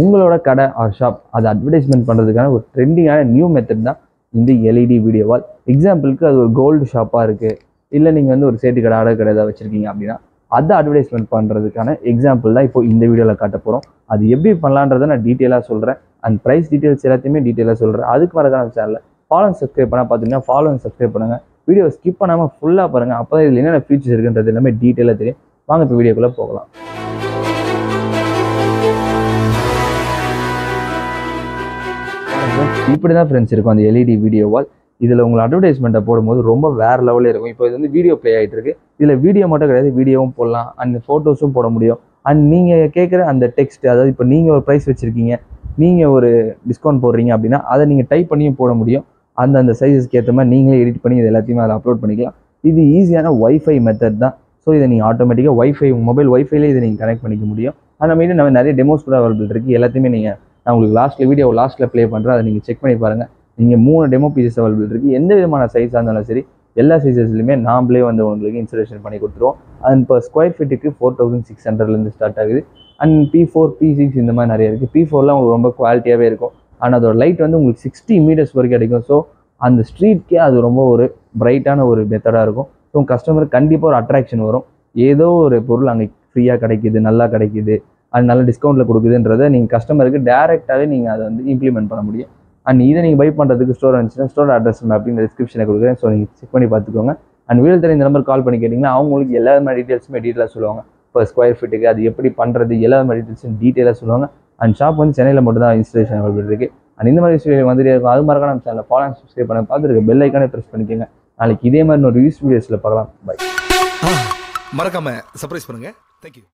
உங்களோட கடை R shop அதை அட்வர்டைஸ்மெண்ட் பண்ணுறதுக்கான ஒரு ட்ரெண்டிங்கான நியூ மெத்தட் தான் இந்த எல்இடி வீடியோ வால். எக்ஸாம்பிளுக்கு அது ஒரு கோல்டு ஷாப்பாக இருக்குது, இல்லை நீங்கள் வந்து ஒரு சேட்டு கடை ஆடை கடை ஏதாவது வச்சுருக்கீங்க அப்படின்னா அதை அட்வர்டைஸ்மெண்ட் பண்ணுறதுக்கான எக்ஸாம்பிள் தான் இப்போ இந்த வீடியோவில் காட்ட போகிறோம். அது எப்படி பண்ணலான்றதை நான் டீட்டெயிலாக சொல்கிறேன். அண்ட் ப்ரைஸ் டீட்டெயில்ஸ் எல்லாத்தையுமே டீட்டெயிலாக சொல்கிறேன். அதுக்கு மறக்காம சேனலில் ஃபாலோ அண்ட் சப்ஸ்கிரைப் பண்ணால் பார்த்தீங்கன்னா ஃபாலோ அண்ட் சப்ஸ்கிரைப் பண்ணுங்கள். வீடியோ ஸ்கிப் பண்ணாமல் ஃபுல்லாக பாருங்கள். அப்போ தான் இதில் என்னென்ன ஃபீச்சர்ஸ் இருக்குன்றது எல்லாமே டீட்டெயிலாக தெரியும். வாங்க இப்போ வீடியோக்குள்ளே போகலாம். இப்படி தான் ஃப்ரெண்ட்ஸ் இருக்கும் அந்த எல்இடி வீடியோ வால். இதில் உங்களை அட்வர்டைஸ்மெண்ட்டை போடும்போது ரொம்ப வேறு லெவலில் இருக்கும். இப்போ இது வந்து வீடியோ ப்ளே ஆகிட்டு இருக்கு. இதில் வீடியோ மட்டும் கிடையாது, வீடியோவும் போடலாம் அண்ட் ஃபோட்டோஸும் போட முடியும். அண்ட் நீங்கள் கேட்குற அந்த டெக்ஸ்ட், அதாவது இப்போ நீங்கள் ஒரு ப்ரைஸ் வச்சுருக்கீங்க, நீங்கள் ஒரு டிஸ்கவுண்ட் போடுறீங்க அப்படின்னா அதை நீங்கள் டைப் பண்ணியும் போட முடியும். அந்த சைஸஸ்க்கு ஏற்ற மாதிரி நீங்களே எடிட் பண்ணி இது எல்லாத்தையுமே அதில் அப்லோட் பண்ணிக்கலாம். இது ஈஸியான ஒய்ஃபை மெத்தட் தான். ஸோ இதை நீங்கள் ஆட்டோமேட்டிக்காக ஒய்ஃபை மொபைல் ஒய்ஃபைலே இதை நீங்கள் கனெக்ட் பண்ணிக்க முடியும். அந்த மாதிரி நம்ம நிறைய டெமோஸ் கூட அவைலபிள் இருக்குது. எல்லாத்தையுமே நீங்கள் நான் உங்களுக்கு வீடியோ லாஸ்ட்டில் ப்ளே பண்ணுறேன், அதை நீங்கள் செக் பண்ணி பாருங்கள். நீங்கள் 3 டெமோ பீசஸ் அவைலபிள் இருக்குது. எந்த விதமான சைஸாக இருந்தாலும் சரி, எல்லா சைஸஸ்லையுமே நாம்ளே வந்து உங்களுக்கு இன்ஸ்டலேஷன் பண்ணி கொடுத்துருவோம். அண்ட் இப்போ ஸ்கொயர் ஃபீட்டுக்கு 4600 ஸ்டார்ட் ஆகுது. அண்ட் P4 P6 இந்த மாதிரி நிறைய இருக்குது. P4லாம் உங்களுக்கு ரொம்ப குவாலிட்டியாகவே இருக்கும். ஆனால் அதோட லைட் வந்து உங்களுக்கு 60 மீட்டர்ஸ் வரைக்கும் கிடைக்கும். ஸோ அந்த ஸ்ட்ரீட்கே அது ரொம்ப ஒரு பிரைட்டான ஒரு மெத்தடாக இருக்கும். ஸோ கஸ்டமருக்கு கண்டிப்பாக ஒரு அட்ராக்ஷன் வரும். ஏதோ ஒரு பொருள் அங்கே ஃப்ரீயாக கிடைக்கிது, நல்லா கிடைக்கிது, அது நல்ல டிஸ்கவுண்ட்டில் கொடுக்குதுன்றதை நீங்கள் கஸ்டமருக்கு டேரெக்டாகவே நீங்கள் அதை வந்து இம்ப்ளிமெண்ட் பண்ண முடியும். அண்ட் இதை நீங்கள் பை பண்ணுறதுக்கு ஸ்டோர் இருந்துச்சுன்னா ஸ்டோர் அட்ரஸ் அப்படின்னு டிஸ்கிரிப்ஷனில் கொடுக்குறேன். ஸோ நீங்கள் செக் பண்ணி பார்த்துக்கோங்க. அண்ட் வீடியோ தெரியும் இந்த நம்பர் கால் பண்ணி கேட்டிங்கன்னா அவங்களுக்கு எல்லா மாதிரி டீட்டெயில்ஸுமே டீட்டெயிலாக சொல்லுவாங்க. இப்போ ஸ்கொயர் ஃபீட்டுக்கு அது எப்படி பண்ணுறது எல்லா மாதிரி டீட்டெயில்ஸும் டீட்டெயிலாக சொல்லுவாங்க. அண்ட் ஷாப் வந்து சென்னையில் மட்டும் தான் இன்ஸ்டலேஷன் அவைலபிள் இருக்குது. அண்ட் இந்த மாதிரி விஷயம் வந்துட்டு இருக்கும். அது மாதிரி நம்ம சேனலில் ஃபாலோ அண்ட் சப்ஸ்கிரைப் பண்ண பார்த்துருக்கு பெல் ஐக்கானே ப்ரெஸ் பண்ணிக்கோங்க. நாளைக்கு இதே மாதிரி ஒரு வீடியோஸில் பார்க்கலாம். பை. மறக்காம சர்ப்ரைஸ் பண்ணுங்க. தேங்க்யூ.